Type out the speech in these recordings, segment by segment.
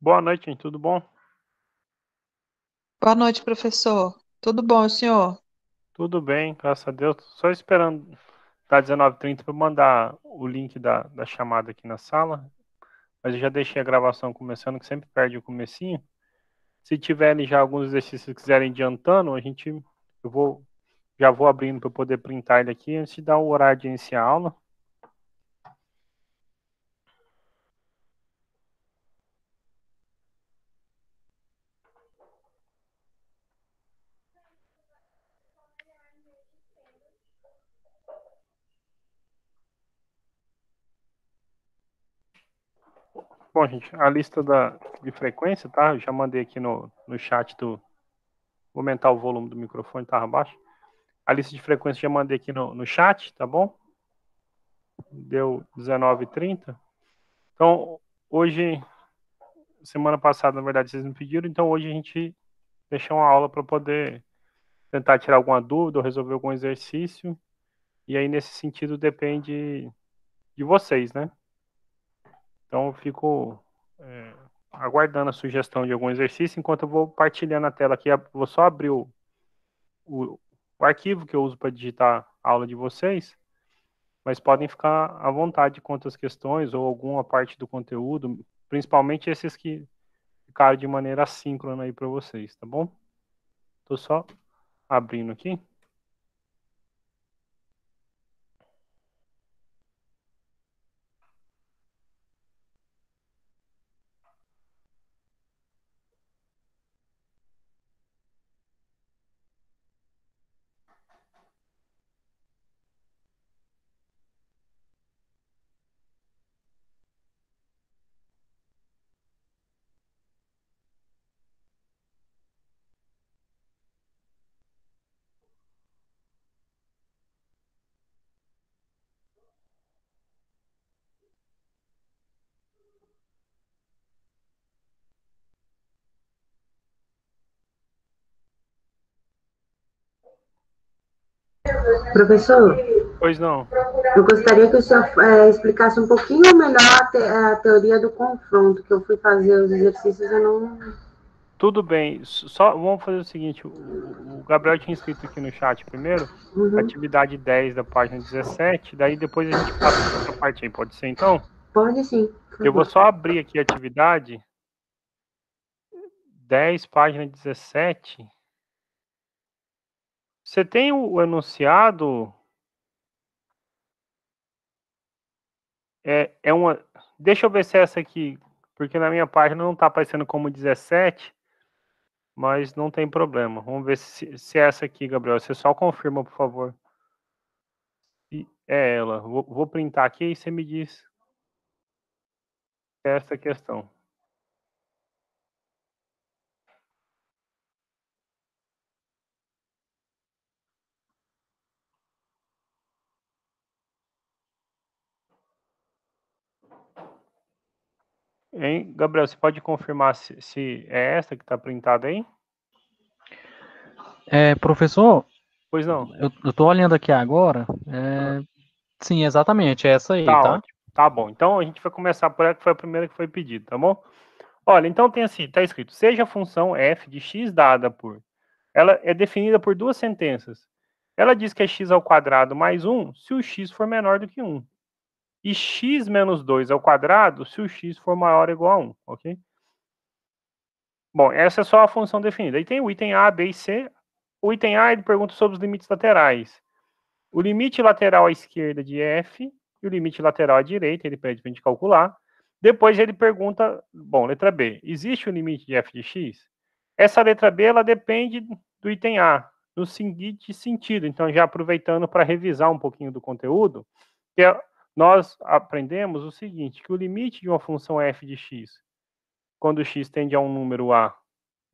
Boa noite, gente. Tudo bom? Boa noite, professor. Tudo bom, senhor? Tudo bem, graças a Deus. Só esperando dar 19h30 para mandar o link da chamada aqui na sala. Mas eu já deixei a gravação começando, que sempre perde o comecinho. Se tiverem já alguns exercícios que quiserem adiantando, já vou abrindo para poder printar ele aqui antes de dar o horário de iniciar a aula. Bom, gente, a lista de frequência, tá? Eu já mandei aqui no chat do. Vou aumentar o volume do microfone, tá abaixo. A lista de frequência já mandei aqui no chat, tá bom? Deu 19h30. Então, hoje, semana passada, na verdade, vocês me pediram, então hoje a gente deixou uma aula para poder tentar tirar alguma dúvida ou resolver algum exercício. E aí, nesse sentido, depende de vocês, né? Então, eu fico aguardando a sugestão de algum exercício enquanto eu vou partilhando a tela aqui. Vou só abrir o, o arquivo que eu uso para digitar a aula de vocês, mas podem ficar à vontade quanto às questões ou alguma parte do conteúdo, principalmente esses que ficaram de maneira assíncrona aí para vocês, tá bom? Tô só abrindo aqui. Professor, Pois não. eu gostaria que o senhor explicasse um pouquinho melhor a teoria do confronto, que eu fui fazer os exercícios e não. Tudo bem. Só vamos fazer o seguinte, o Gabriel tinha escrito aqui no chat primeiro, Uhum. atividade 10 da página 17, daí depois a gente passa para outra parte aí, pode ser então? Pode sim, por Eu vou favor. só abrir aqui a atividade 10, página 17. Você tem o enunciado, é uma. Deixa eu ver se é essa aqui, porque na minha página não está aparecendo como 17, mas não tem problema. Vamos ver se é essa aqui, Gabriel. Você só confirma, por favor. Se é ela. Vou printar aqui e você me diz se é essa questão. Hein, Gabriel, você pode confirmar se é essa que está printada aí? Professor, Pois não. eu tô olhando aqui agora. Ah, Sim, exatamente, é essa aí, tá tá? ótimo. Tá bom. Então a gente vai começar por ela que foi a primeira que foi pedida, tá bom? Olha, então tem assim, tá escrito: seja a função f de x dada por. Ela é definida por duas sentenças. Ela diz que é x ao quadrado mais 1 se o x for menor do que 1. E x menos 2 ao quadrado se o x for maior ou igual a 1, ok? Bom, essa é só a função definida. Aí tem o item A, B e C. O item A, ele pergunta sobre os limites laterais. O limite lateral à esquerda de f e o limite lateral à direita, ele pede para a gente calcular. Depois ele pergunta, bom, letra B, existe o limite de f de x? Essa letra B, ela depende do item A, no seguinte sentido. Então, já aproveitando para revisar um pouquinho do conteúdo, nós aprendemos o seguinte, que o limite de uma função f de x, quando x tende a um número A,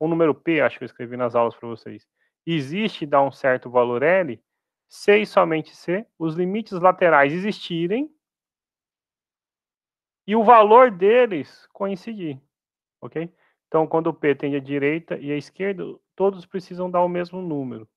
um número P, acho que eu escrevi nas aulas para vocês, existe dá um certo valor L, se e somente se os limites laterais existirem e o valor deles coincidir, ok? Então, quando o P tende à direita e à esquerda, todos precisam dar o mesmo número,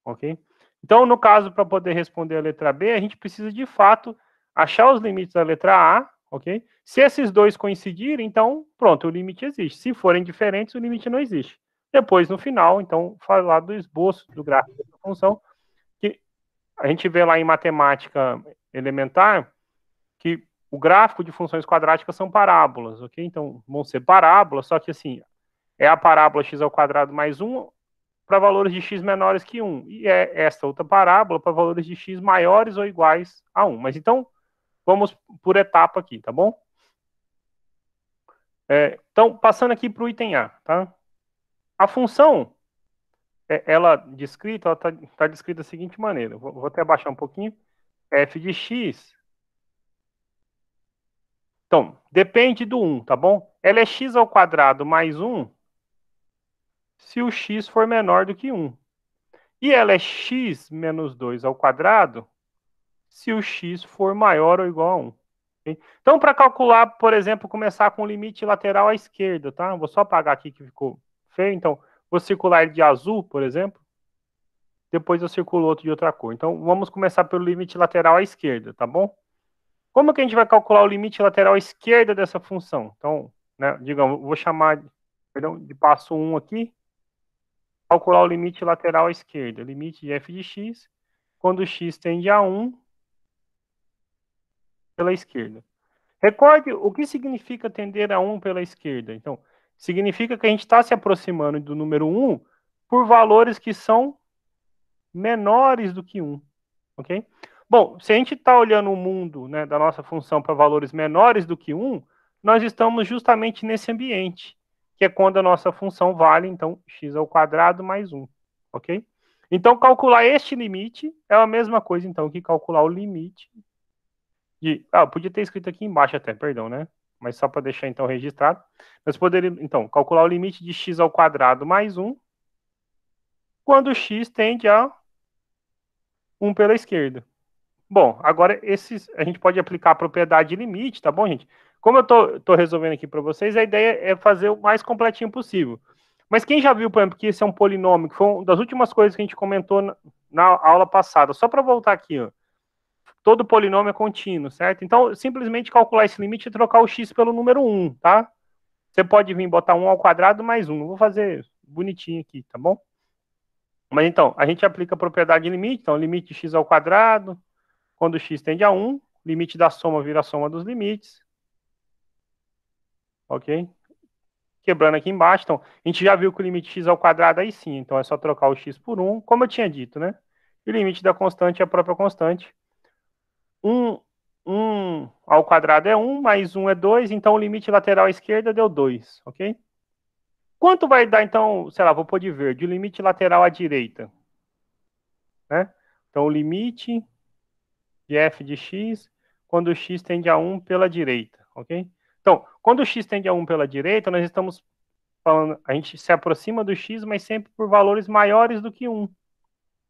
ok? Então, no caso, para poder responder a letra B, a gente precisa, de fato, achar os limites da letra A, ok? Se esses dois coincidirem, então, pronto, o limite existe. Se forem diferentes, o limite não existe. Depois, no final, então, falar do esboço do gráfico da função, que a gente vê lá em matemática elementar, que o gráfico de funções quadráticas são parábolas, ok? Então, vão ser parábolas, só que assim, é a parábola x ao quadrado mais 1 para valores de x menores que 1, e é esta outra parábola para valores de x maiores ou iguais a 1. Mas então, vamos por etapa aqui, tá bom? Então, passando aqui para o item A, tá? A função, ela descrita, ela tá descrita da seguinte maneira, vou até abaixar um pouquinho, f de x, então, depende do 1, tá bom? Ela é x ao quadrado mais 1 se o x for menor do que 1. E ela é x menos 2 ao quadrado se o x for maior ou igual a 1. Okay? Então, para calcular, por exemplo, começar com o limite lateral à esquerda, tá? Vou só apagar aqui que ficou feio. Então, vou circular ele de azul, por exemplo. Depois eu circulo outro de outra cor. Então, vamos começar pelo limite lateral à esquerda, tá bom? Como que a gente vai calcular o limite lateral à esquerda dessa função? Então, né, digamos, vou chamar de passo 1 aqui. Calcular o limite lateral à esquerda. Limite de f de x, quando x tende a 1 pela esquerda. Recorde o que significa tender a 1 pela esquerda. Então, significa que a gente está se aproximando do número 1 por valores que são menores do que 1. Ok? Bom, se a gente está olhando o mundo, né, da nossa função para valores menores do que 1, nós estamos justamente nesse ambiente, que é quando a nossa função vale, então, x ao quadrado mais 1. Ok? Então, calcular este limite é a mesma coisa, então, que calcular o limite de... eu podia ter escrito aqui embaixo até, perdão, né? Mas só para deixar, então, registrado. Nós poderíamos, então, calcular o limite de x ao quadrado mais 1 quando x tende a 1 pela esquerda. Bom, agora a gente pode aplicar a propriedade de limite, tá bom, gente? Como eu tô resolvendo aqui para vocês, a ideia é fazer o mais completinho possível. Mas quem já viu, por exemplo, que esse é um polinômio, que foi uma das últimas coisas que a gente comentou na aula passada, só para voltar aqui, ó. Todo polinômio é contínuo, certo? Então, simplesmente calcular esse limite e trocar o x pelo número 1, tá? Você pode vir botar 1 ao quadrado mais 1. Não vou fazer bonitinho aqui, tá bom? Mas então, a gente aplica a propriedade de limite, então, limite de x ao quadrado, quando x tende a 1, limite da soma vira a soma dos limites. Ok? Quebrando aqui embaixo, então, a gente já viu que o limite de x ao quadrado aí sim, então é só trocar o x por 1, como eu tinha dito, né? E o limite da constante é a própria constante. 1 ao quadrado é 1, mais 1 é 2, então o limite lateral à esquerda deu 2, ok? Quanto vai dar, então, sei lá, vou pôr de verde, o limite lateral à direita, né? Então, o limite de f de x quando x tende a 1 pela direita, ok? Então, quando o x tende a 1 pela direita, nós estamos falando, a gente se aproxima do x, mas sempre por valores maiores do que 1.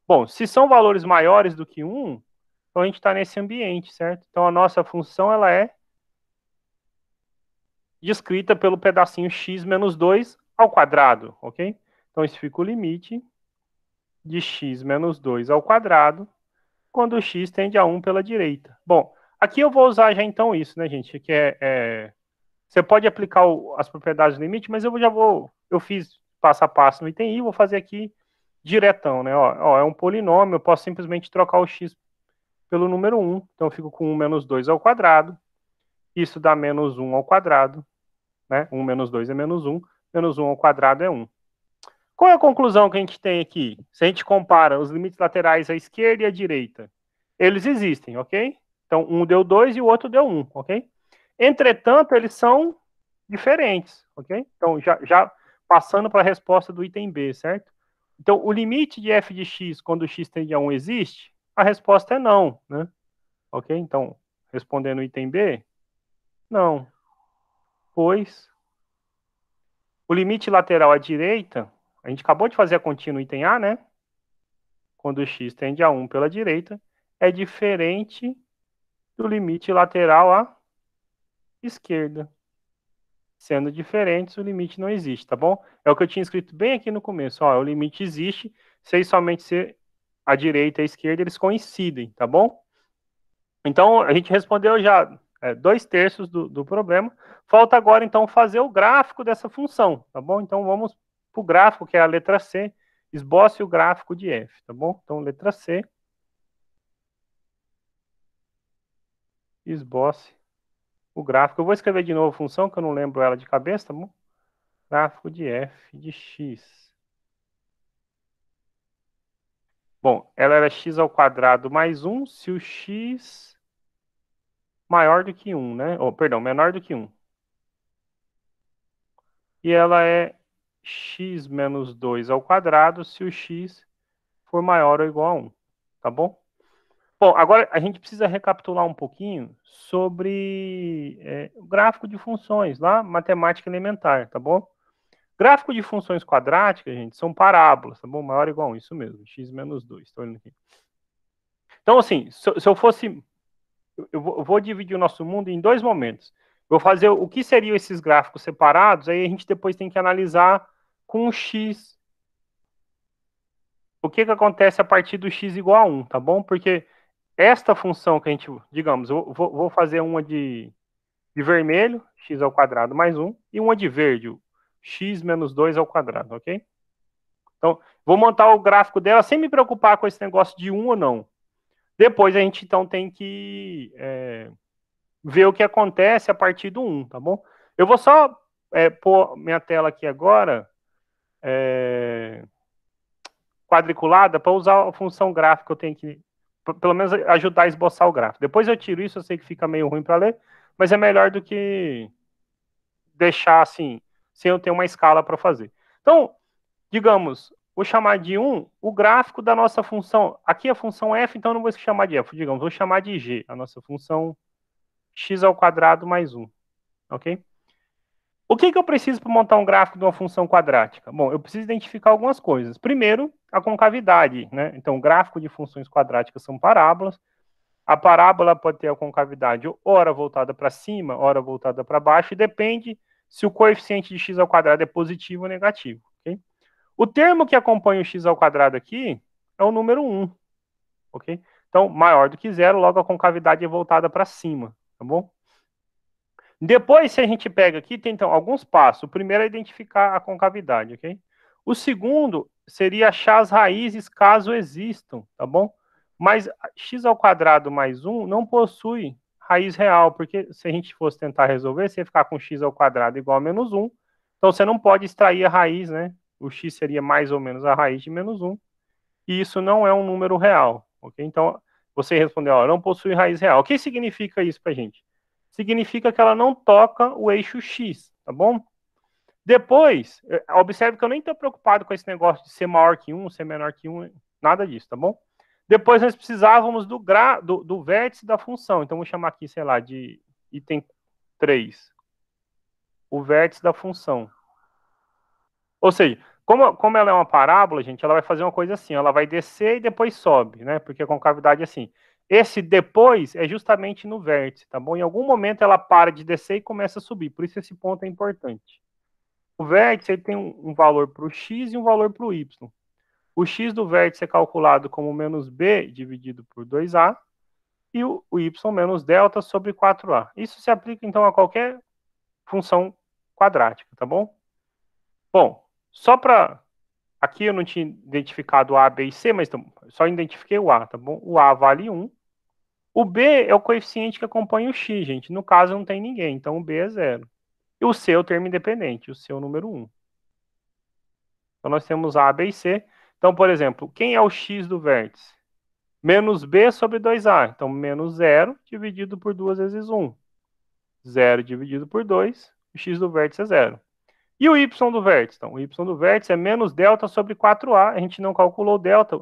Bom, se são valores maiores do que 1, então a gente está nesse ambiente, certo? Então, a nossa função, ela é descrita pelo pedacinho x menos 2 ao quadrado, ok? Então, isso fica o limite de x menos 2 ao quadrado quando o x tende a 1 pela direita. Bom, aqui eu vou usar já então isso, né, gente? Que você pode aplicar as propriedades do limite, mas eu fiz passo a passo no item I, vou fazer aqui diretão, né? Ó, é um polinômio, eu posso simplesmente trocar o x pelo número 1, então eu fico com 1 menos 2 ao quadrado, isso dá menos 1 ao quadrado, né? 1 menos 2 é menos 1 ao quadrado é 1. Qual é a conclusão que a gente tem aqui? Se a gente compara os limites laterais à esquerda e à direita, eles existem, ok? Então, um deu 2 e o outro deu 1, ok? Entretanto, eles são diferentes, ok? Então, já passando para a resposta do item B, certo? Então, o limite de f de x quando x tende a 1 existe? A resposta é não, né? Ok? Então, respondendo o item B, não. Pois o limite lateral à direita, a gente acabou de fazer a continha no item A, né? Quando x tende a 1 pela direita, é diferente do limite lateral à esquerda. Sendo diferentes, o limite não existe, tá bom? É o que eu tinha escrito bem aqui no começo. Ó, o limite existe, se somente ser a direita e a esquerda, eles coincidem, tá bom? Então, a gente respondeu já 2/3 do problema. Falta agora, então, fazer o gráfico dessa função, tá bom? Então, vamos para o gráfico, que é a letra C. Esboce o gráfico de f, tá bom? Então, letra C. Esboce o gráfico. Eu vou escrever de novo a função, que eu não lembro ela de cabeça, tá bom? Gráfico de f de x. Bom, ela era x² mais 1, se o x maior do que 1, né? Perdão, menor do que 1. E ela é x menos 2² se o x for maior ou igual a 1, tá bom? Bom, agora a gente precisa recapitular um pouquinho sobre o gráfico de funções, lá, matemática elementar, tá bom? Gráfico de funções quadráticas, gente, são parábolas, tá bom? Maior ou igual a 1, isso mesmo, x menos 2, tô olhando aqui. Então, assim, se eu fosse... Eu vou dividir o nosso mundo em 2 momentos. Vou fazer o que seriam esses gráficos separados, aí a gente depois tem que analisar com o x. O que acontece a partir do x igual a 1, tá bom? Porque esta função que a gente, digamos, eu vou fazer uma de vermelho, x² mais 1, e uma de verde, x menos 2², ok? Então, vou montar o gráfico dela sem me preocupar com esse negócio de 1 ou não. Depois a gente, então, tem que ver o que acontece a partir do 1, tá bom? Eu vou só pôr minha tela aqui agora, quadriculada, para usar a função gráfica. Eu tenho que, pelo menos, ajudar a esboçar o gráfico. Depois eu tiro isso, eu sei que fica meio ruim para ler, mas é melhor do que deixar assim, sem eu ter uma escala para fazer. Então, digamos, vou chamar de 1 o gráfico da nossa função. Aqui a função f, então eu não vou chamar de f, digamos, vou chamar de g, a nossa função x² mais 1, ok? O que eu preciso para montar um gráfico de uma função quadrática? Bom, eu preciso identificar algumas coisas. Primeiro, a concavidade, né? Então, o gráfico de funções quadráticas são parábolas. A parábola pode ter a concavidade ora voltada para cima, ora voltada para baixo, e depende se o coeficiente de x² é positivo ou negativo, ok? O termo que acompanha o x² aqui é o número 1, ok? Então, maior do que 0, logo a concavidade é voltada para cima, tá bom? Depois, se a gente pega aqui, tem então alguns passos. O primeiro é identificar a concavidade, ok? O segundo seria achar as raízes caso existam, tá bom? Mas x² mais 1 não possui raiz real, porque se a gente fosse tentar resolver, você ia ficar com x² igual a menos 1. Então, você não pode extrair a raiz, né? O x seria mais ou menos a raiz de menos 1. E isso não é um número real, ok? Então, você respondeu, ó, não possui raiz real. O que significa isso pra gente? Significa que ela não toca o eixo x, tá bom? Depois, observe que eu nem estou preocupado com esse negócio de ser maior que 1, ser menor que 1, nada disso, tá bom? Depois nós precisávamos do vértice da função, então vou chamar aqui, sei lá, de item 3, o vértice da função. Ou seja, como ela é uma parábola, gente, ela vai fazer uma coisa assim, ela vai descer e depois sobe, né? Porque a concavidade é assim. Esse depois é justamente no vértice, tá bom? Em algum momento ela para de descer e começa a subir, por isso esse ponto é importante. O vértice ele tem um valor para o x e um valor para o y. O x do vértice é calculado como menos b dividido por 2a e o y menos delta sobre 4a. Isso se aplica, então, a qualquer função quadrática, tá bom? Bom, só para... Aqui eu não tinha identificado A, B e C, mas só identifiquei o A, tá bom? O A vale 1. O B é o coeficiente que acompanha o x, gente. No caso, não tem ninguém, então o B é 0. E o C é o termo independente, o C é o número 1. Então nós temos A, B e C. Então, por exemplo, quem é o x do vértice? Menos B sobre 2A. Então, menos 0 dividido por 2 vezes 1. 0 dividido por 2, o x do vértice é 0. E o y do vértice? Então, o y do vértice é menos delta sobre 4a. A gente não calculou o delta.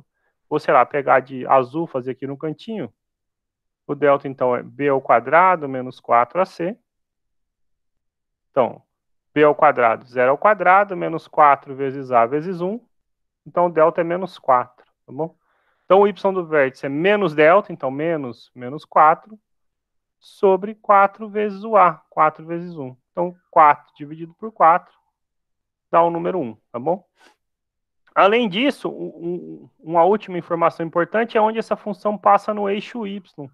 Vou, sei lá, pegar de azul, fazer aqui no cantinho. O delta, então, é b ao quadrado menos 4ac. Então, b ao quadrado, 0 ao quadrado, menos 4 vezes a vezes 1. Então, o delta é menos 4, tá bom? Então, o y do vértice é menos delta, então, menos 4, sobre 4 vezes o a, 4 vezes 1. Então, 4 dividido por 4 dá o número 1, tá bom? Além disso, uma última informação importante é onde essa função passa no eixo y.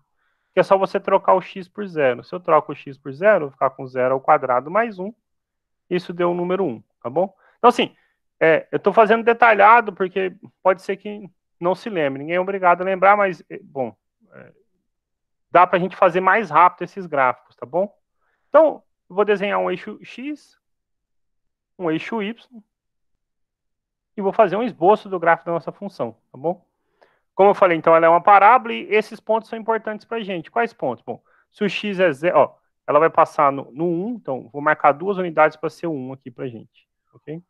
que é só você trocar o x por zero. Se eu troco o x por zero, eu vou ficar com 0 ao quadrado mais 1. Isso deu o número 1, tá bom? Então, assim, eu estou fazendo detalhado, porque pode ser que não se lembre. Ninguém é obrigado a lembrar, mas, bom, dá para a gente fazer mais rápido esses gráficos, tá bom? Então, eu vou desenhar um eixo x, um eixo y, e vou fazer um esboço do gráfico da nossa função, tá bom? Como eu falei, então, ela é uma parábola e esses pontos são importantes para a gente. Quais pontos? Bom, se o x é 0, ó, ela vai passar no 1, então vou marcar 2 unidades para ser o 1 aqui para a gente, ok?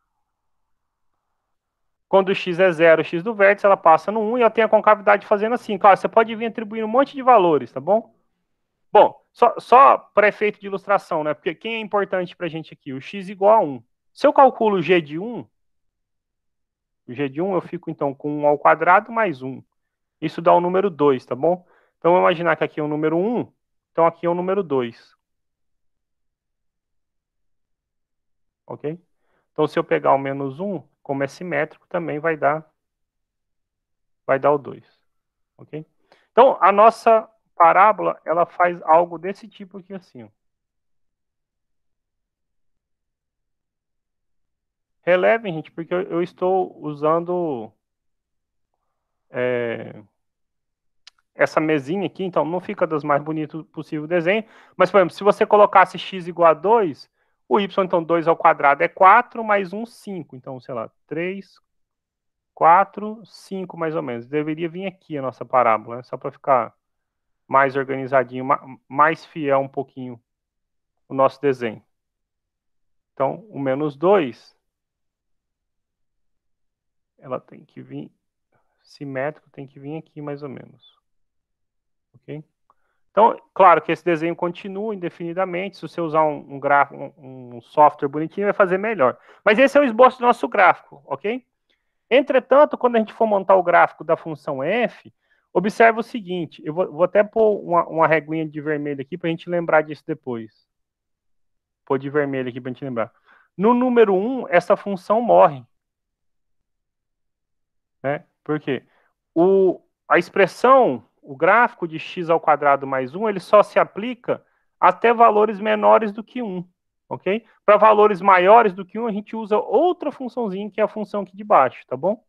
Quando o x é 0, o x do vértice, ela passa no 1 e ela tem a concavidade fazendo assim. Claro, você pode vir atribuindo um monte de valores, tá bom? Bom, só para efeito de ilustração, né? Porque quem é importante para a gente aqui? O x igual a 1. Se eu calculo o g de 1, o g de 1 eu fico, então, com 1 ao quadrado mais 1. Isso dá o número 2, tá bom? Então, vamos imaginar que aqui é o número 1, então aqui é o número 2. Ok? Então, se eu pegar o menos 1, como é simétrico, também vai dar o 2. Ok? Então, a nossa parábola, ela faz algo desse tipo aqui assim, ó. Relevem, gente, porque eu estou usando essa mesinha aqui, então não fica das mais bonitas possível o desenho, mas, por exemplo, se você colocasse x igual a 2, o y, então, 2 ao quadrado é 4, mais 1, 5. Então, sei lá, 3, 4, 5, mais ou menos. Deveria vir aqui a nossa parábola, né? Só para ficar mais organizadinho, mais fiel um pouquinho o nosso desenho. Então, o menos 2, ela tem que vir simétrico, tem que vir aqui mais ou menos. Ok? Então, claro que esse desenho continua indefinidamente. Se você usar um software bonitinho, vai fazer melhor. Mas esse é o esboço do nosso gráfico, ok? Entretanto, quando a gente for montar o gráfico da função f, observe o seguinte, eu vou até pôr uma reguinha de vermelho aqui para a gente lembrar disso depois. Pôr de vermelho aqui para a gente lembrar. No número 1, essa função morre. Né? Por quê? A expressão, o gráfico de x ao quadrado mais 1, ele só se aplica até valores menores do que 1. Ok? Para valores maiores do que 1, a gente usa outra funçãozinha, que é a função aqui de baixo, tá bom?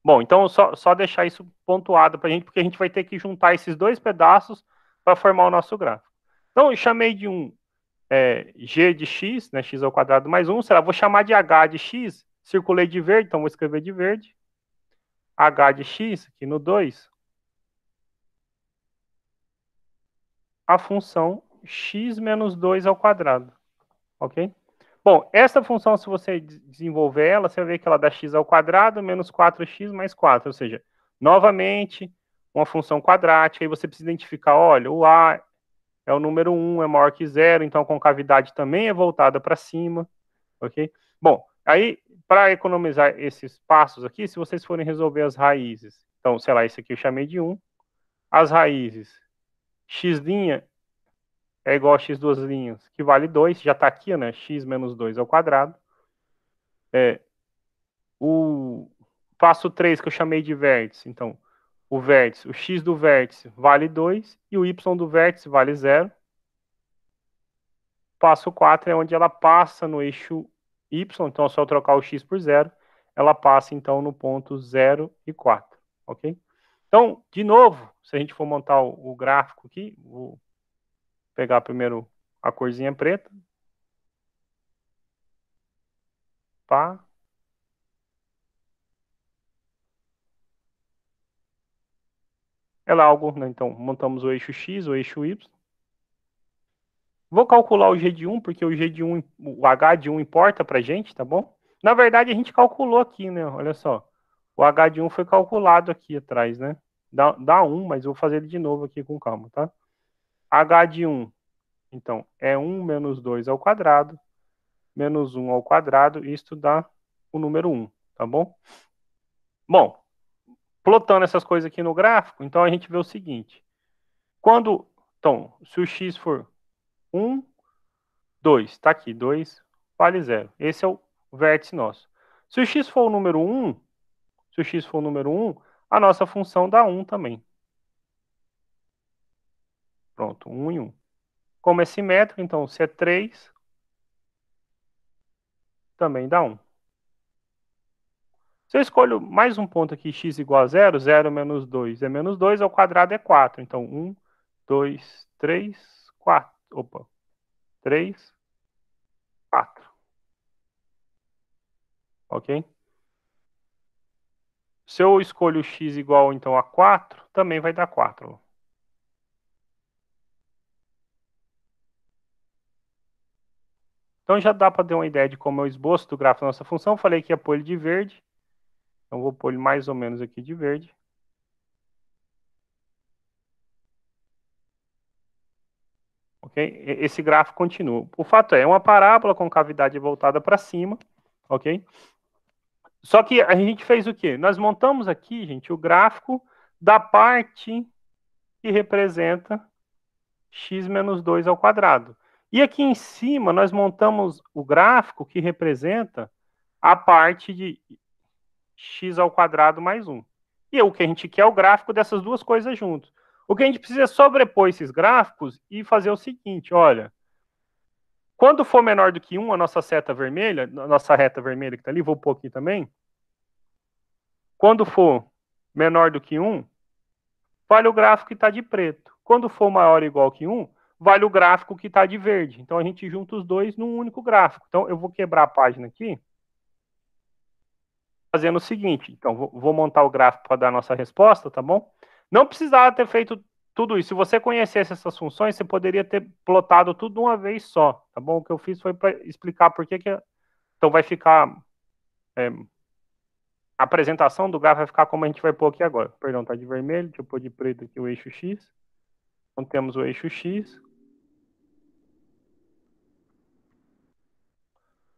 Bom, então só deixar isso pontuado para a gente, porque a gente vai ter que juntar esses dois pedaços para formar o nosso gráfico. Então, eu chamei de g de x, né, x ao quadrado mais 1, sei lá, vou chamar de h de x, circulei de verde, então vou escrever de verde, h de x, aqui no 2, a função x menos 2 ao quadrado, ok? Bom, essa função, se você desenvolver ela, você vai ver que ela dá x ao quadrado menos 4x mais 4, ou seja, novamente, uma função quadrática, e você precisa identificar, olha, o a é o número 1, é maior que 0, então a concavidade também é voltada para cima, ok? Bom, aí, para economizar esses passos aqui, se vocês forem resolver as raízes, então, sei lá, esse aqui eu chamei de 1, as raízes, x' é igual a x duas linhas, que vale 2, já está aqui, né? X menos 2 ao quadrado. O passo 3 que eu chamei de vértice, então, o vértice, o x do vértice vale 2 e o y do vértice vale 0. Passo 4 é onde ela passa no eixo y, então é só trocar o x por 0, ela passa então no ponto 0 e 4, ok? Então, de novo, se a gente for montar o gráfico aqui, vou pegar primeiro a corzinha preta. Pá. Ela é algo, né? Então, montamos o eixo x, o eixo y. Vou calcular o g de 1, porque o g de 1, o h de 1 importa pra gente, tá bom? Na verdade, a gente calculou aqui, né? Olha só. O h de 1 foi calculado aqui atrás, né? Dá 1, mas eu vou fazer ele de novo aqui com calma, tá? H de 1, então, é 1 menos 2 ao quadrado, menos 1 ao quadrado, isto dá o número 1, tá bom? Bom, plotando essas coisas aqui no gráfico, então a gente vê o seguinte. Então, se o x for 1, 2, tá aqui, 2 vale 0. Esse é o vértice nosso. Se o x for o número 1, a nossa função dá 1 também. pronto, 1 e 1. Como é simétrico, então, se é 3, também dá 1. Se eu escolho mais um ponto aqui, x igual a 0, 0 menos 2 é menos 2, ao quadrado é 4. Então, 1, 2, 3, 4. Opa, 3, 4. Ok? Se eu escolho x igual, então, a 4, também vai dar 4. Então, já dá para ter uma ideia de como é o esboço do gráfico da nossa função. Eu falei que ia pôr ele de verde. Então, vou pôr ele mais ou menos aqui de verde. Ok? Esse gráfico continua. O fato é uma parábola com cavidade voltada para cima. Ok? Só que a gente fez o quê? Nós montamos aqui, gente, o gráfico da parte que representa x menos 2 ao quadrado. E aqui em cima, nós montamos o gráfico que representa a parte de x ao quadrado mais 1. E o que a gente quer é o gráfico dessas duas coisas juntos. O que a gente precisa é sobrepor esses gráficos e fazer o seguinte, olha, quando for menor do que 1, a nossa seta vermelha, nossa reta vermelha que está ali, vou pôr aqui também, quando for menor do que 1, vale o gráfico que está de preto. Quando for maior ou igual que 1, vale o gráfico que está de verde. Então, a gente junta os dois num único gráfico. Então, eu vou quebrar a página aqui, fazendo o seguinte. Então, vou montar o gráfico para dar a nossa resposta, tá bom? Não precisava ter feito tudo isso. Se você conhecesse essas funções, você poderia ter plotado tudo de uma vez só, tá bom? O que eu fiz foi para explicar por que... Então, vai ficar... a apresentação do gráfico vai ficar como a gente vai pôr aqui agora. Perdão, tá de vermelho, deixa eu pôr de preto aqui o eixo X. Então, temos o eixo X.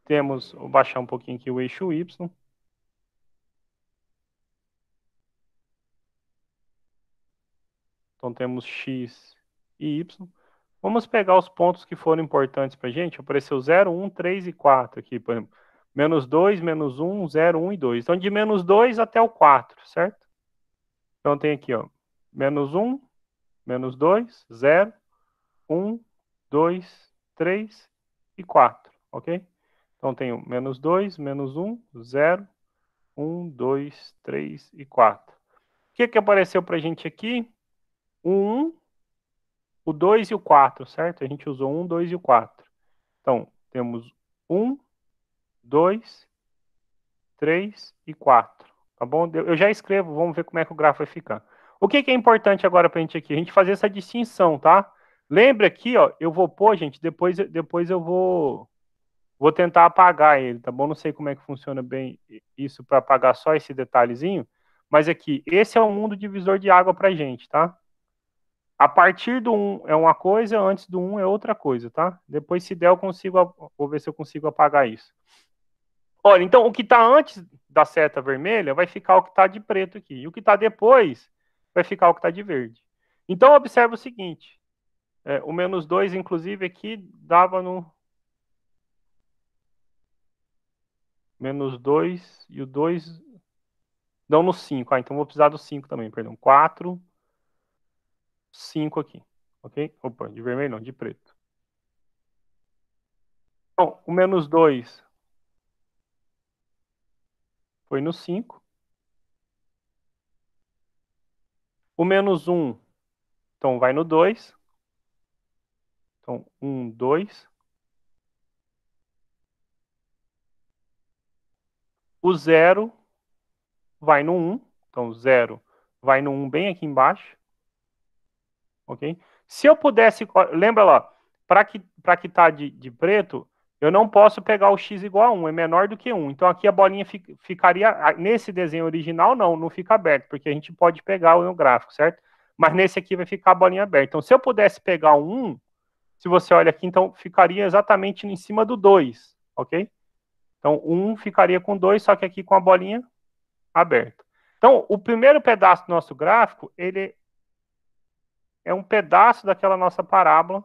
Temos, vou baixar um pouquinho aqui o eixo Y. Então, temos X e Y. Vamos pegar os pontos que foram importantes para a gente. Apareceu 0, 1, 3 e 4 aqui, por exemplo. Menos 2, menos 1, 0, 1 e 2. Então, de menos 2 até o 4, certo? Então, tem aqui, ó, menos 1, menos 2, 0, 1, 2, 3 e 4, ok? Então, tenho menos 2, menos 1, 0, 1, 2, 3 e 4. O que apareceu para a gente aqui? O 1, o 2 e o 4, certo? A gente usou 1, 2 e o 4. Então, temos 1, 2, 3 e 4. Tá bom? Eu já escrevo, vamos ver como é que o gráfico vai ficar. O que é importante agora para a gente aqui? A gente fazer essa distinção, tá? Lembra aqui, ó, eu vou pôr, gente, depois eu vou tentar apagar ele, tá bom? Não sei como é que funciona bem isso para apagar só esse detalhezinho, mas aqui, esse é o mundo divisor de água para a gente, tá? A partir do 1 é uma coisa, antes do 1 é outra coisa, tá? Depois, se der, eu consigo, vou ver se eu consigo apagar isso. Olha, então, o que está antes da seta vermelha vai ficar o que está de preto aqui. E o que está depois vai ficar o que está de verde. Então, observe o seguinte. O menos 2, inclusive, aqui dava no... Menos 2 e o 2 dão no 5. Ah, então vou precisar do 5 também, perdão. 4, 5 aqui. Ok? Opa, de vermelho não, de preto. Então, o menos 2 foi no 5. O menos 1, então, vai no 2. Então, 1, 2. O 0 vai no 1. Então, 0 vai no 1 bem aqui embaixo. Ok? Se eu pudesse... Lembra lá, para que tá de preto, eu não posso pegar o x igual a 1, é menor do que 1. Então, aqui a bolinha ficaria... Nesse desenho original, não fica aberto, porque a gente pode pegar no gráfico, certo? Mas nesse aqui vai ficar a bolinha aberta. Então, se eu pudesse pegar o 1, se você olha aqui, então ficaria exatamente em cima do 2, ok? Então, 1 ficaria com 2, só que aqui com a bolinha aberta. Então, o primeiro pedaço do nosso gráfico, ele é um pedaço daquela nossa parábola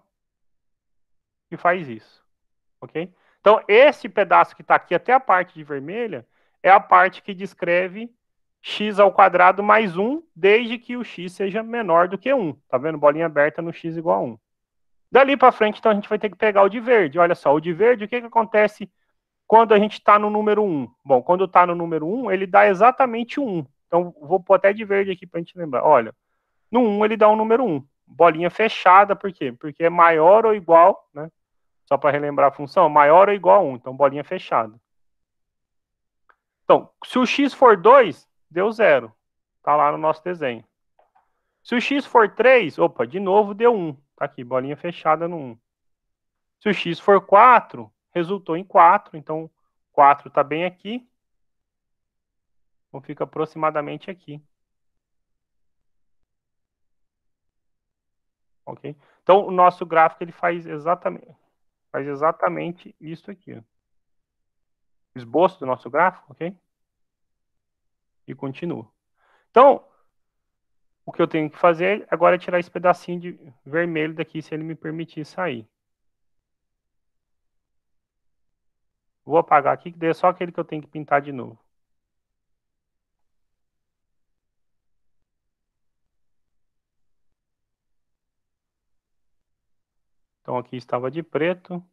que faz isso, ok? Então, esse pedaço que está aqui, até a parte de vermelha, é a parte que descreve x ao quadrado mais 1, desde que o x seja menor do que 1. Tá vendo? Bolinha aberta no x igual a 1. Dali para frente, então, a gente vai ter que pegar o de verde. Olha só, o de verde, o que acontece quando a gente está no número 1? Bom, quando está no número 1, ele dá exatamente 1. Então, vou pôr até de verde aqui para a gente lembrar. Olha, no 1 ele dá o número 1. Bolinha fechada, por quê? Porque é maior ou igual, né? Só para relembrar a função, maior ou igual a 1. Então, bolinha fechada. Então, se o x for 2, deu 0. Está lá no nosso desenho. Se o x for 3, opa, de novo deu 1. Tá aqui, bolinha fechada no 1. Se o x for 4, resultou em 4. Então, 4 está bem aqui. Então, fica aproximadamente aqui. Ok? Então, o nosso gráfico ele faz exatamente isso aqui. Ó. Esboço do nosso gráfico, ok? E continua. Então, o que eu tenho que fazer agora é tirar esse pedacinho de vermelho daqui, se ele me permitir sair. Vou apagar aqui, que daí é só aquele que eu tenho que pintar de novo. Então, aqui estava de preto.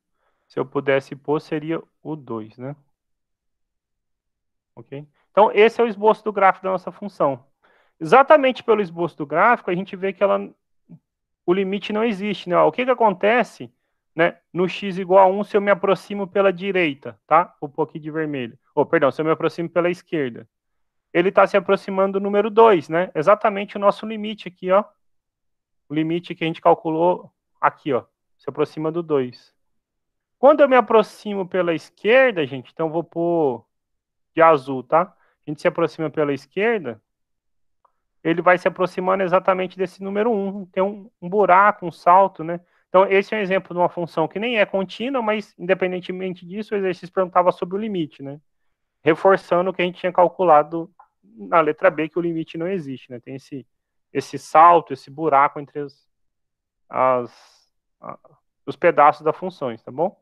Se eu pudesse pôr, seria o 2, né? Ok? Então, esse é o esboço do gráfico da nossa função. Exatamente pelo esboço do gráfico, a gente vê que o limite não existe, né? O que acontece, né, no x igual a 1 se eu me aproximo pela direita, tá? Vou pôr aqui de vermelho. Perdão, se eu me aproximo pela esquerda. Ele está se aproximando do número 2, né? Exatamente o nosso limite aqui, ó. O limite que a gente calculou aqui, ó. Se aproxima do 2. Quando eu me aproximo pela esquerda, gente, então vou pôr de azul, tá? A gente se aproxima pela esquerda, ele vai se aproximando exatamente desse número 1. Tem um buraco, um salto, né? Então, esse é um exemplo de uma função que nem é contínua, mas, independentemente disso, o exercício perguntava sobre o limite, né? Reforçando o que a gente tinha calculado na letra B, que o limite não existe, né? Tem esse salto, esse buraco entre os pedaços das funções, tá bom?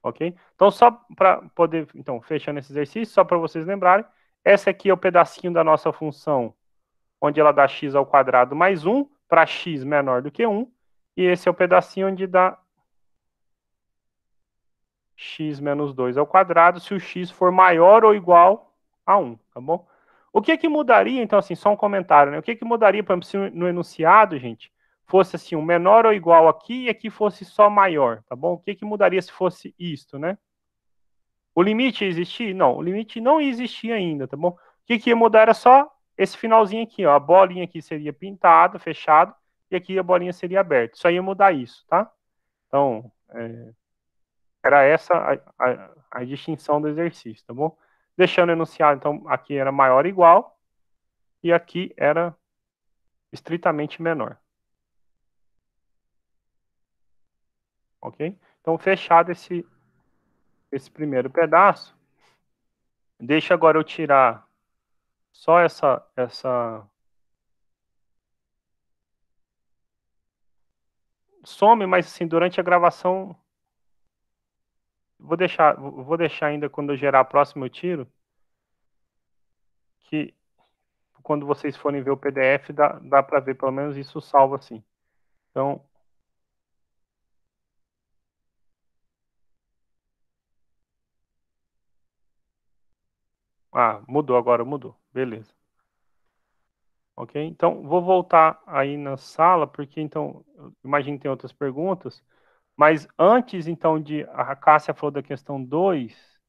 Ok? Então, só para poder, então, fechando esse exercício, só para vocês lembrarem, essa aqui é o pedacinho da nossa função, onde ela dá x ao quadrado mais 1, para x menor do que 1, e esse é o pedacinho onde dá x menos 2 ao quadrado, se o x for maior ou igual a 1, tá bom? O que mudaria, então, assim, só um comentário, né? O que mudaria, por exemplo, se no enunciado, gente, fosse assim, um menor ou igual aqui e aqui fosse só maior, tá bom? O que mudaria se fosse isto, né? O limite ia existir? Não, o limite não ia existir ainda, tá bom? O que ia mudar era só esse finalzinho aqui, ó. A bolinha aqui seria pintada, fechado, e aqui a bolinha seria aberta. Só ia mudar isso, tá? Então, era essa a distinção do exercício, tá bom? Deixando o enunciado, então, aqui era maior ou igual, e aqui era estritamente menor. Ok? Então, fechado esse primeiro pedaço, deixa agora eu tirar só essa some, mas assim, durante a gravação, vou deixar ainda quando eu gerar a próxima eu tiro, que quando vocês forem ver o PDF, dá para ver, pelo menos isso salva assim. Então, mudou agora, mudou. Beleza. Ok? Então, vou voltar aí na sala, porque então, imagino que tem outras perguntas, mas antes, então, a Cássia falou da questão 2,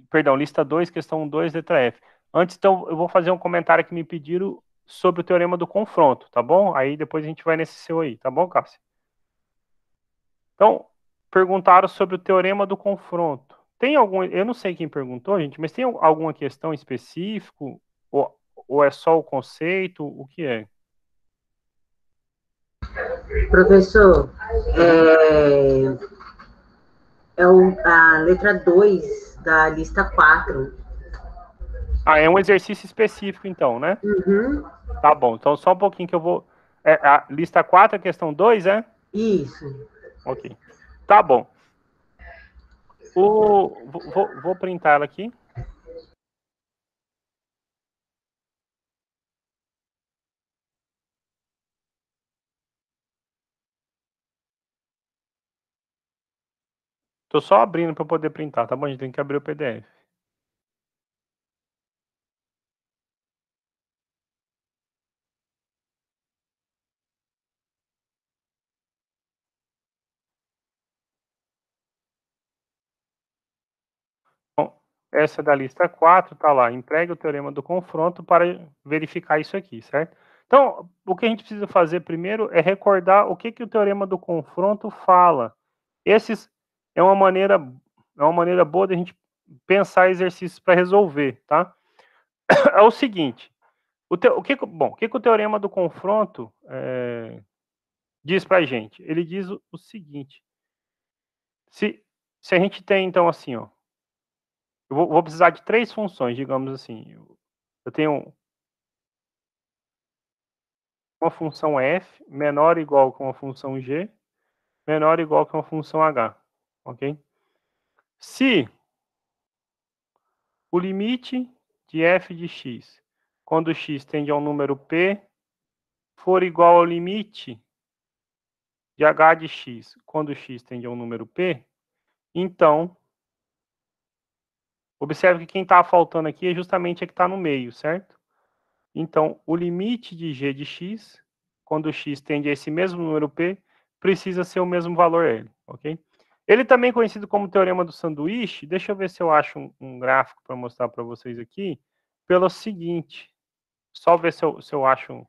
perdão, lista 2, questão 2, letra F. Antes, então, eu vou fazer um comentário que me pediram sobre o teorema do confronto, tá bom? Aí depois a gente vai nesse seu aí, tá bom, Cássia? Então, perguntaram sobre o teorema do confronto. Tem algum, eu não sei quem perguntou, gente, mas tem alguma questão específica? Ou é só o conceito? O que é? Professor, a letra 2 da lista 4. É um exercício específico, então, né? Uhum. Tá bom, então só um pouquinho que eu vou... a lista 4, a questão 2, é? Isso. Ok. Tá bom. Vou printar ela aqui. Tô só abrindo para poder printar, tá bom? A gente tem que abrir o PDF. Bom, essa da lista 4 tá lá, empregue o teorema do confronto para verificar isso aqui, certo? Então, o que a gente precisa fazer primeiro é recordar o que o teorema do confronto fala. Esses é uma maneira boa de a gente pensar exercícios para resolver, tá? É o seguinte, o que o teorema do confronto diz para a gente? Ele diz o seguinte, se a gente tem, então, assim, ó, eu vou precisar de 3 funções, digamos assim, eu tenho uma função f menor ou igual que uma função g, menor ou igual que uma função h, ok? Se o limite de f de x, quando x tende ao número p, for igual ao limite de h de x, quando x tende ao número p, então, observe que quem está faltando aqui é justamente a que está no meio, certo? Então, o limite de g de x, quando x tende a esse mesmo número p, precisa ser o mesmo valor L, ok? Ele também é conhecido como teorema do sanduíche. Deixa eu ver se eu acho um gráfico para mostrar para vocês aqui. Pelo seguinte, só ver se eu acho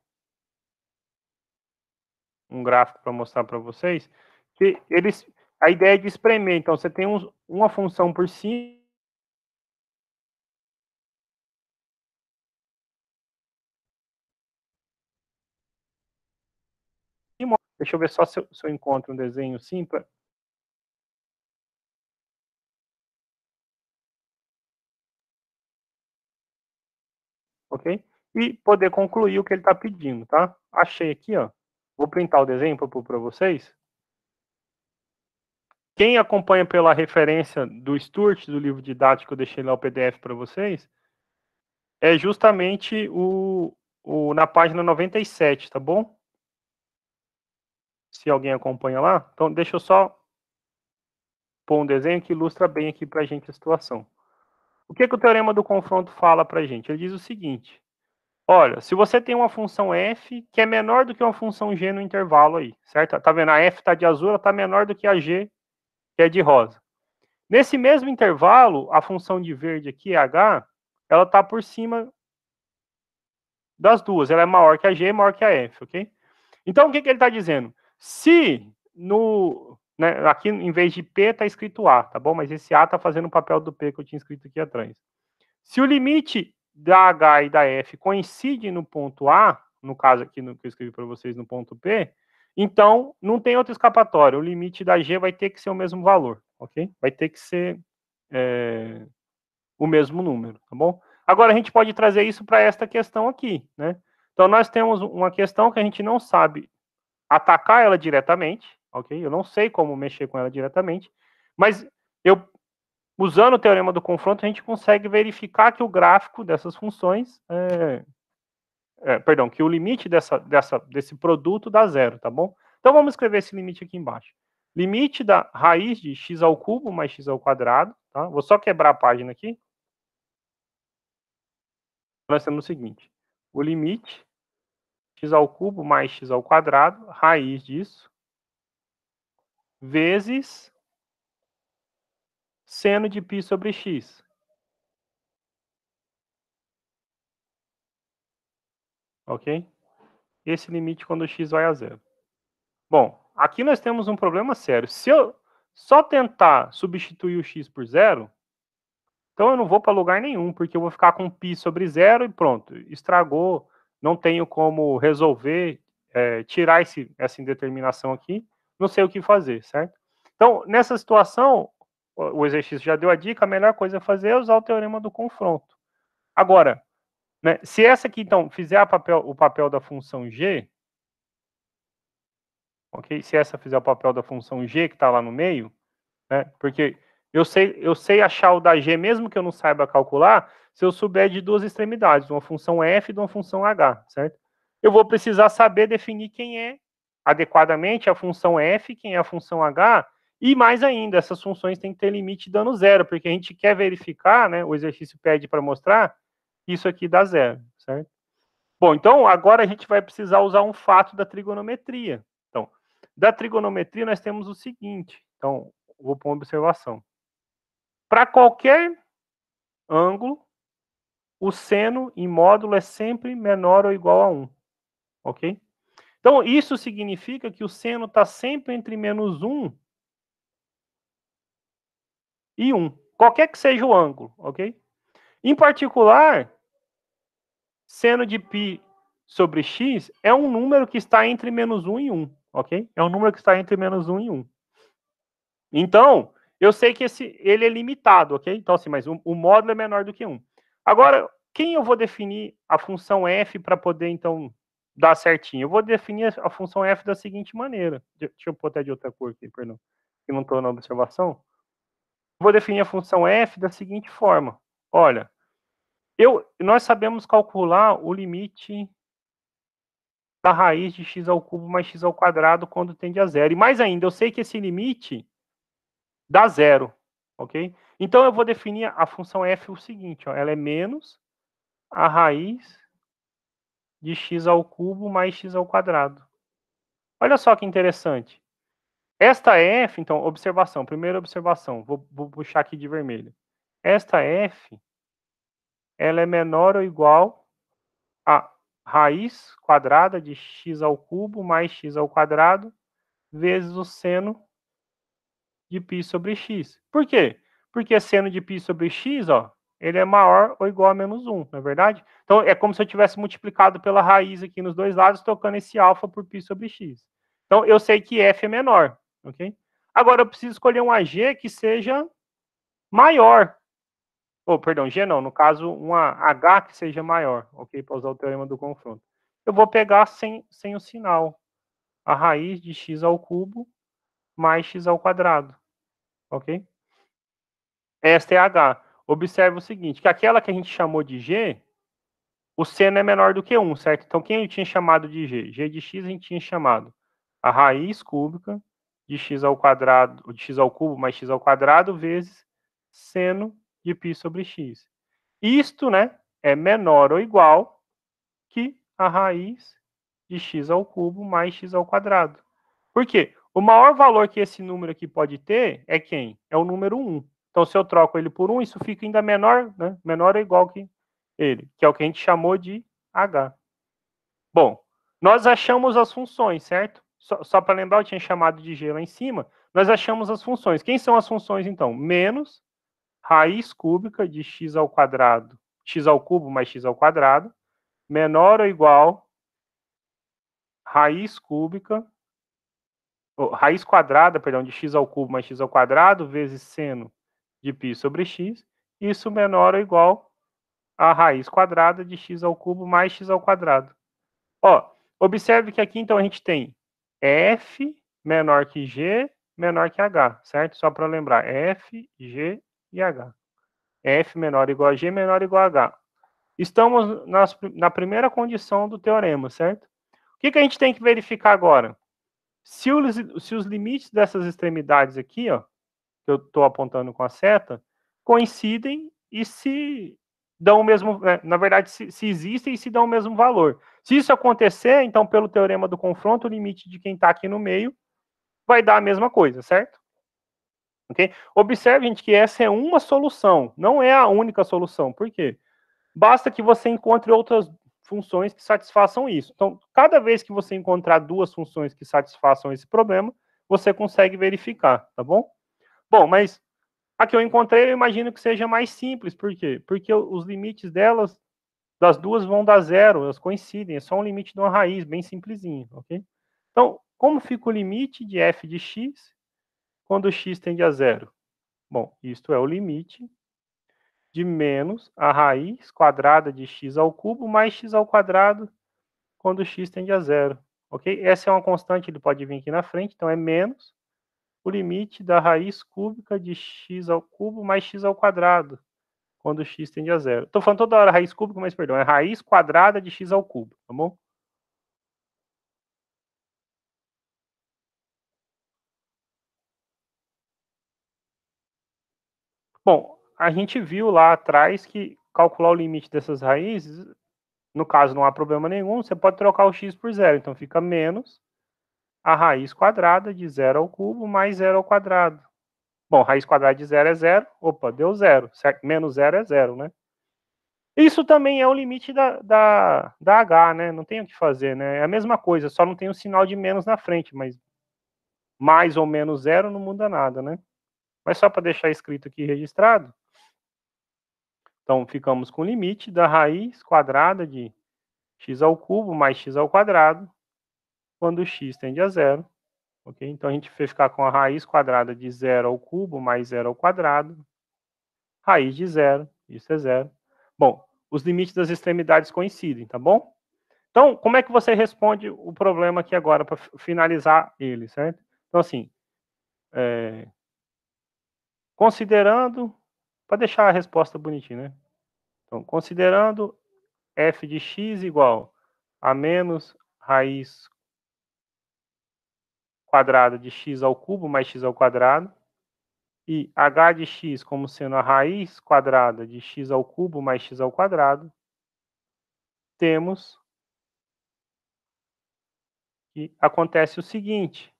um gráfico para mostrar para vocês. Que a ideia é de espremer. Então, você tem uma função por cima. Deixa eu ver só se eu encontro um desenho simples. Ok? E poder concluir o que ele está pedindo, tá? Achei aqui, ó. Vou printar o desenho para pôr para vocês. Quem acompanha pela referência do Sturt, do livro didático que eu deixei lá o PDF para vocês, é justamente na página 97, tá bom? Se alguém acompanha lá. Então, deixa eu só pôr um desenho que ilustra bem aqui para a gente a situação. O que o teorema do confronto fala para a gente? Ele diz o seguinte: olha, se você tem uma função f que é menor do que uma função g no intervalo aí, certo? Tá vendo? A f está de azul, ela está menor do que a g, que é de rosa. Nesse mesmo intervalo, a função de verde aqui, h, ela está por cima das duas. Ela é maior que a g, maior que a f, ok? Então, o que ele está dizendo? Se aqui em vez de P está escrito A, tá bom? Mas esse A está fazendo o papel do P que eu tinha escrito aqui atrás. Se o limite da H e da F coincide no ponto A, no caso aqui no que eu escrevi para vocês no ponto P, então não tem outra escapatória. O limite da G vai ter que ser o mesmo valor, ok? Vai ter que ser o mesmo número, tá bom? Agora a gente pode trazer isso para esta questão aqui, né? Então nós temos uma questão que a gente não sabe atacar ela diretamente, ok? Eu não sei como mexer com ela diretamente, mas usando o teorema do confronto, a gente consegue verificar que o gráfico dessas funções, que o limite desse produto dá zero, tá bom? Então vamos escrever esse limite aqui embaixo. Limite da raiz de x ao cubo mais x ao quadrado, tá? Vou só quebrar a página aqui. Nós temos o seguinte: o limite x ao cubo mais x ao quadrado, raiz disso, vezes seno de π sobre x. Ok? Esse limite quando x vai a zero. Bom, aqui nós temos um problema sério. Se eu só tentar substituir o x por zero, então eu não vou para lugar nenhum, porque eu vou ficar com π sobre zero e pronto, estragou, não tenho como resolver, tirar essa indeterminação aqui, não sei o que fazer, certo? Então, nessa situação, o exercício já deu a dica, a melhor coisa a fazer é usar o teorema do confronto. Agora, né, se essa aqui, então, fizer o papel da função g, ok? Se essa fizer o papel da função g, que está lá no meio, né? Porque eu sei achar o da g, mesmo que eu não saiba calcular, se eu souber de duas extremidades, uma função f e uma função h, certo? Eu vou precisar saber definir quem é adequadamente a função f, quem é a função h, E mais ainda, essas funções têm que ter limite dando zero, porque a gente quer verificar, né, o exercício pede para mostrar, que isso aqui dá zero, certo? Bom, então agora a gente vai precisar usar um fato da trigonometria. Então, da trigonometria nós temos o seguinte, então, vou pôr uma observação. Para qualquer ângulo, o seno em módulo é sempre menor ou igual a 1, ok? Então, isso significa que o seno está sempre entre menos 1 e 1, qualquer que seja o ângulo, ok? Em particular, seno de π sobre x é um número que está entre menos 1 e 1, ok? É um número que está entre menos 1 e 1. Então, eu sei que ele é limitado, ok? Então, assim, mas o módulo é menor do que 1. Agora, quem eu vou definir a função f para poder, então, dar certinho? Eu vou definir a função f da seguinte maneira. Deixa eu pôr até de outra cor aqui, perdão, que não estou na observação. Vou definir a função f da seguinte forma. Olha, nós sabemos calcular o limite da raiz de x ao cubo mais x ao quadrado quando tende a zero. E mais ainda, eu sei que esse limite dá zero, ok? Então, eu vou definir a função f o seguinte, ó, ela é menos a raiz de x ao cubo mais x ao quadrado. Olha só que interessante. Esta f, então, observação, primeira observação, vou puxar aqui de vermelho. Esta f, ela é menor ou igual a raiz quadrada de x ao cubo mais x ao quadrado vezes o seno de π sobre x. Por quê? Porque seno de π sobre x, ó, ele é maior ou igual a menos 1, não é verdade? Então, é como se eu tivesse multiplicado pela raiz aqui nos dois lados, trocando esse alfa por π sobre x. Então, eu sei que f é menor, ok? Agora, eu preciso escolher um AG que seja maior. Oh, perdão, G não, no caso, uma H que seja maior, ok? Para usar o teorema do confronto. Eu vou pegar sem o sinal. A raiz de x ao cubo mais x ao quadrado, ok? Esta é H. Observe o seguinte, que aquela que a gente chamou de G, o seno é menor do que 1, certo? Então, quem eu tinha chamado de G? G de x a gente tinha chamado a raiz cúbica de x ao quadrado, de x ao cubo mais x ao quadrado, vezes seno de π sobre x. Isto, né, é menor ou igual que a raiz de x ao cubo mais x ao quadrado. Por quê? O maior valor que esse número aqui pode ter é quem? É o número 1. Então, se eu troco ele por 1, isso fica ainda menor, né? Menor ou igual que ele, que é o que a gente chamou de H. Bom, nós achamos as funções, certo? Só para lembrar, eu tinha chamado de G lá em cima. Nós achamos as funções. Quem são as funções, então? Menos raiz cúbica de x ao quadrado, x ao cubo mais x ao quadrado, menor ou igual raiz cúbica, raiz quadrada, perdão, de x ao cubo mais x ao quadrado, vezes seno de π sobre x, isso menor ou igual a raiz quadrada de x ao cubo mais x ao quadrado. Ó, observe que aqui, então, a gente tem f menor que g, menor que h, certo? Só para lembrar, f, g e h. F menor ou igual a g, menor ou igual a h. Estamos na primeira condição do teorema, certo? O que a gente tem que verificar agora? Se os limites dessas extremidades aqui, ó, que eu estou apontando com a seta, coincidem e se dão o mesmo, na verdade, se existem e se dão o mesmo valor. Se isso acontecer, então, pelo teorema do confronto, o limite de quem está aqui no meio vai dar a mesma coisa, certo? Okay? Observe, gente, que essa é uma solução, não é a única solução. Por quê? Basta que você encontre outras funções que satisfaçam isso. Então, cada vez que você encontrar duas funções que satisfaçam esse problema, você consegue verificar, tá bom? Bom, mas a que eu encontrei, eu imagino que seja mais simples. Por quê? Porque os limites delas, das duas, vão dar zero, elas coincidem. É só um limite de uma raiz, bem simplesinho, ok? Então, como fica o limite de f de x quando x tende a zero? Bom, isto é o limite de menos a raiz quadrada de x ao cubo mais x ao quadrado quando x tende a zero, ok? Essa é uma constante, ele pode vir aqui na frente, então é menos o limite da raiz cúbica de x ao cubo mais x ao quadrado quando x tende a zero. Estou falando toda hora raiz cúbica, mas perdão, é raiz quadrada de x ao cubo, tá bom? Bom, a gente viu lá atrás que calcular o limite dessas raízes, no caso não há problema nenhum, você pode trocar o x por zero, então fica menos a raiz quadrada de 0 ao cubo mais 0 ao quadrado. Bom, raiz quadrada de 0 é 0, opa, deu 0, menos 0 é 0, né? Isso também é o limite da H, né? Não tem o que fazer, né? É a mesma coisa, só não tem o sinal de menos na frente, mas mais ou menos 0 não muda nada, né? Mas só para deixar escrito aqui registrado, então ficamos com o limite da raiz quadrada de x ao cubo mais x ao quadrado, quando x tende a 0. Ok? Então a gente vai ficar com a raiz quadrada de 0 ao cubo mais 0 ao quadrado, raiz de 0, isso é 0. Bom, os limites das extremidades coincidem, tá bom? Então, como é que você responde o problema aqui agora, para finalizar ele, certo? Então, assim, considerando, para deixar a resposta bonitinha, né? Então, considerando f de x igual a menos raiz quadrada de x ao cubo mais x ao quadrado, e h de x como sendo a raiz quadrada de x ao cubo mais x ao quadrado, temos que acontece o seguinte,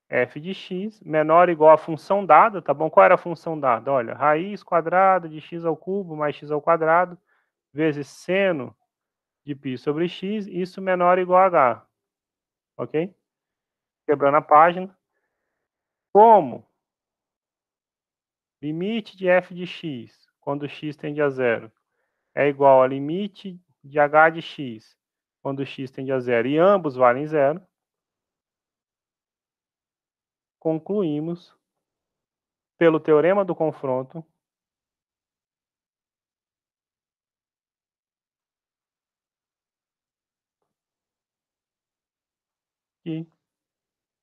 f de x menor ou igual à função dada, tá bom? Qual era a função dada? Olha, raiz quadrada de x ao cubo mais x ao quadrado, vezes seno de π sobre x, isso menor ou igual a h, ok? Quebrando a página. Como limite de f de x, quando x tende a 0, é igual a limite de h de x, quando x tende a 0, e ambos valem 0, concluímos, pelo teorema do confronto, que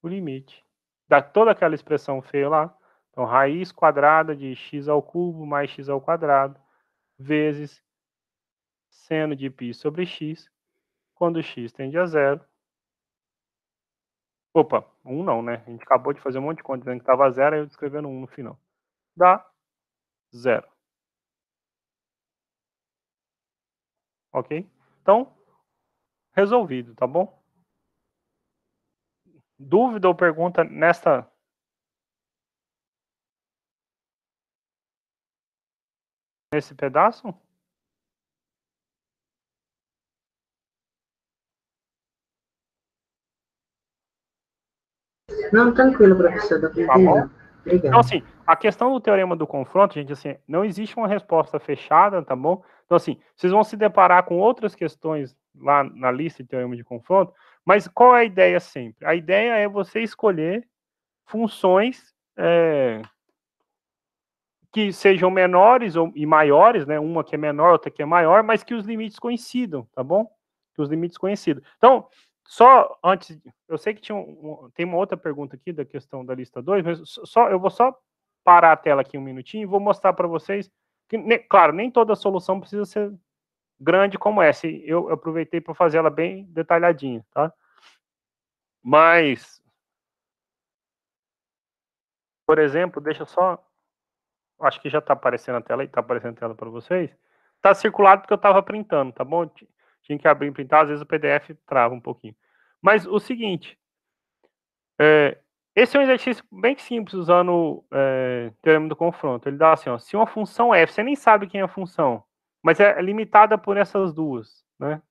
o limite dá toda aquela expressão feia lá, então raiz quadrada de x ao cubo mais x ao quadrado, vezes seno de π sobre x, quando x tende a 0. Opa, 1 não, né? A gente acabou de fazer um monte de conta dizendo que estava 0, aí eu escrevendo 1 no final. Dá 0. Ok? Então, resolvido, tá bom? Dúvida ou pergunta nesse pedaço? Não, tranquilo, professor, dá para Tá bom? entender. Então, Obrigada. assim, a questão do teorema do confronto, gente, assim, não existe uma resposta fechada, tá bom? Então, assim, vocês vão se deparar com outras questões lá na lista de teorema de confronto, mas qual é a ideia sempre? A ideia é você escolher funções que sejam menores e maiores, né? Uma que é menor, outra que é maior, mas que os limites coincidam, tá bom? Que os limites coincidam. Então, só antes, eu sei que tem uma outra pergunta aqui da questão da lista 2, mas eu vou só parar a tela aqui um minutinho e vou mostrar para vocês que, claro, nem toda solução precisa ser grande como essa. Eu aproveitei para fazer ela bem detalhadinha, tá? Mas, por exemplo, deixa eu só, acho que já está aparecendo a tela, está aparecendo a tela para vocês. Está circulado porque eu estava printando, tá bom? Tinha que abrir e printar, às vezes o PDF trava um pouquinho. Mas o seguinte, esse é um exercício bem simples usando o teorema do confronto. Ele dá assim, ó, se uma função f, você nem sabe quem é a função, mas é limitada por essas duas, né?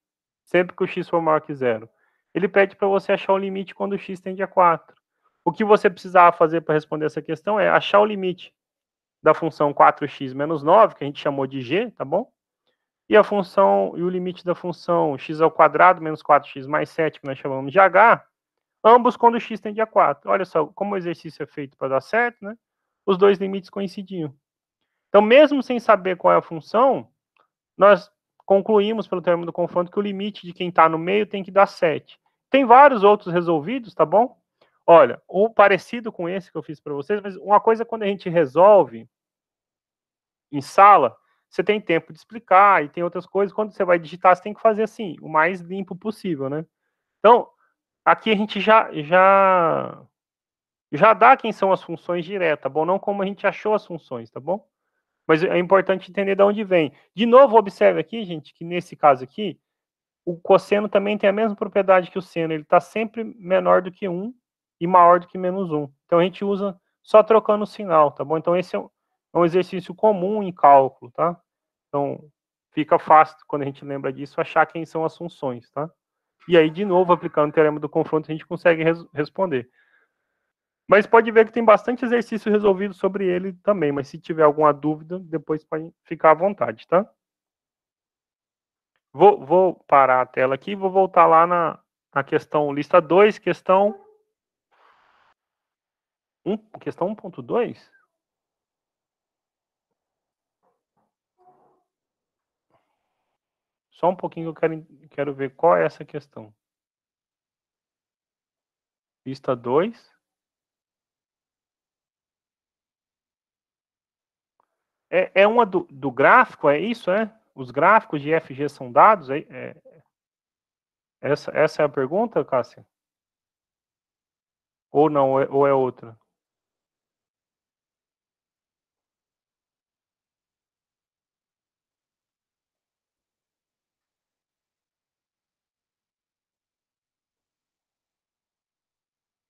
Sempre que o x for maior que 0. Ele pede para você achar o limite quando o x tende a 4. O que você precisava fazer para responder essa questão é achar o limite da função 4x menos 9, que a gente chamou de g, tá bom? E a função, e o limite da função x ao quadrado menos 4x mais 7, que nós chamamos de h, ambos quando x tende a 4. Olha só, como o exercício é feito para dar certo, né? Os dois limites coincidiam. Então, mesmo sem saber qual é a função, nós concluímos pelo termo do confronto que o limite de quem está no meio tem que dar 7. Tem vários outros resolvidos, tá bom? Olha, um parecido com esse que eu fiz para vocês, mas uma coisa quando a gente resolve em sala, você tem tempo de explicar e tem outras coisas. Quando você vai digitar, você tem que fazer assim, o mais limpo possível, né? Então, aqui a gente já dá quem são as funções direto, tá bom? Não como a gente achou as funções, tá bom? Mas é importante entender de onde vem. De novo, observe aqui, gente, que nesse caso aqui, o cosseno também tem a mesma propriedade que o seno, ele está sempre menor do que 1 e maior do que -1. Então a gente usa só trocando o sinal, tá bom? Então esse é um exercício comum em cálculo, tá? Então fica fácil, quando a gente lembra disso, achar quem são as funções, tá? E aí, de novo, aplicando o teorema do confronto, a gente consegue responder. Mas pode ver que tem bastante exercício resolvido sobre ele também, mas se tiver alguma dúvida, depois pode ficar à vontade, tá? Vou parar a tela aqui e vou voltar lá na questão lista 2, questão 1.2? Só um pouquinho que eu quero ver qual é essa questão. Lista 2. É uma do gráfico, é isso, é? Os gráficos de FG são dados? Essa é a pergunta, Cássia? Ou não, ou é outra?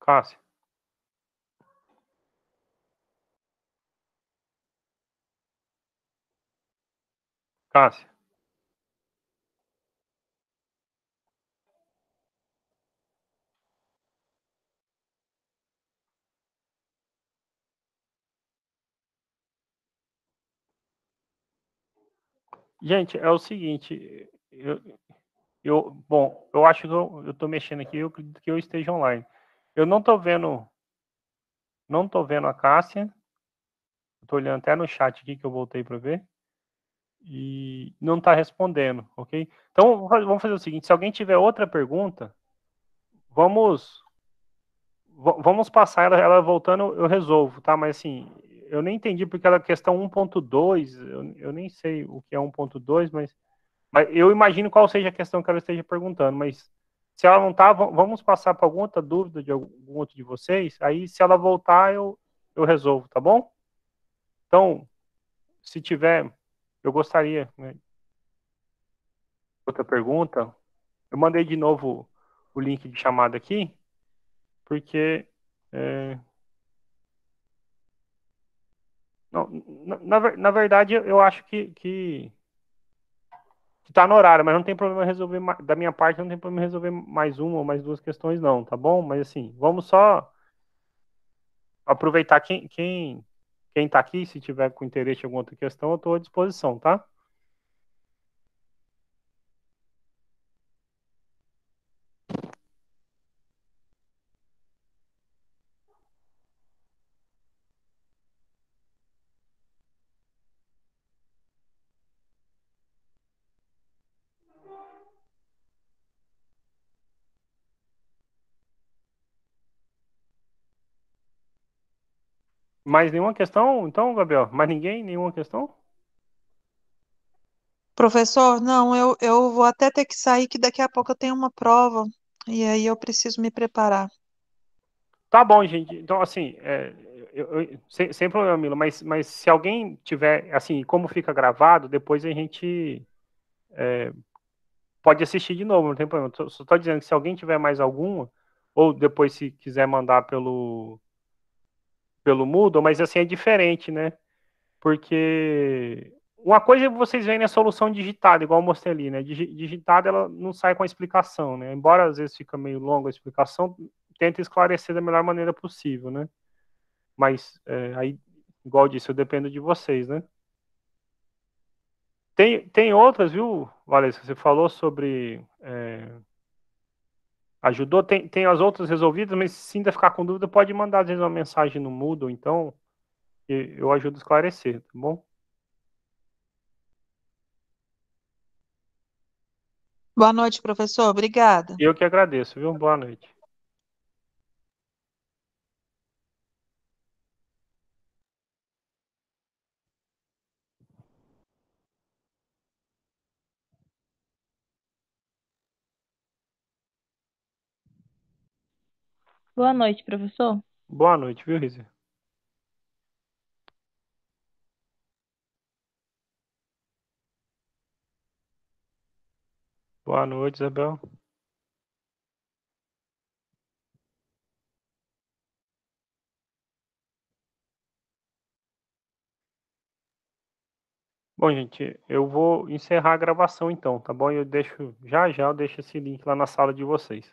Cássia? Cássia? Gente, é o seguinte, bom, eu acho que eu estou mexendo aqui, eu acredito que eu esteja online. Eu não tô vendo a Cássia, estou olhando até no chat aqui que eu voltei para ver, e não está respondendo, ok? Então, vamos fazer o seguinte, se alguém tiver outra pergunta, vamos passar ela voltando, eu resolvo, tá? Mas assim, eu nem entendi porque ela é questão 1.2, eu nem sei o que é 1.2, mas eu imagino qual seja a questão que ela esteja perguntando, mas se ela não tá, vamos passar para alguma outra dúvida de algum outro de vocês, aí se ela voltar, eu resolvo, tá bom? Então, se tiver, eu gostaria, né, outra pergunta, eu mandei de novo o link de chamada aqui, porque não, na verdade eu acho que tá no horário, mas não tem problema resolver, da minha parte não tem problema resolver mais uma ou mais duas questões não, tá bom? Mas assim, vamos só aproveitar quem tá aqui, se tiver com interesse em alguma outra questão, eu estou à disposição, tá? Mais nenhuma questão, então, Gabriel? Mais ninguém? Nenhuma questão? Professor, não, eu vou até ter que sair, que daqui a pouco eu tenho uma prova, e aí eu preciso me preparar. Tá bom, gente. Então, assim, sem problema, Mila, mas se alguém tiver, assim, como fica gravado, depois a gente pode assistir de novo, não tem problema. Só tô dizendo que se alguém tiver mais alguma, ou depois se quiser mandar pelo Moodle, mas assim é diferente, né? Porque uma coisa é vocês verem a solução digitada, igual eu mostrei ali, né? Digitada ela não sai com a explicação, né? Embora às vezes fica meio longa a explicação, tenta esclarecer da melhor maneira possível, né? Mas aí, igual eu disse, eu dependo de vocês, né? Tem outras, viu, Valência? Você falou sobre. Ajudou? Tem as outras resolvidas, mas se ainda ficar com dúvida, pode mandar às vezes uma mensagem no Moodle, então eu ajudo a esclarecer, tá bom? Boa noite, professor. Obrigada. Eu que agradeço, viu? Boa noite. Boa noite, professor. Boa noite, viu, Rizia? Boa noite, Isabel. Bom, gente, eu vou encerrar a gravação então, tá bom? Eu deixo, já eu deixo esse link lá na sala de vocês.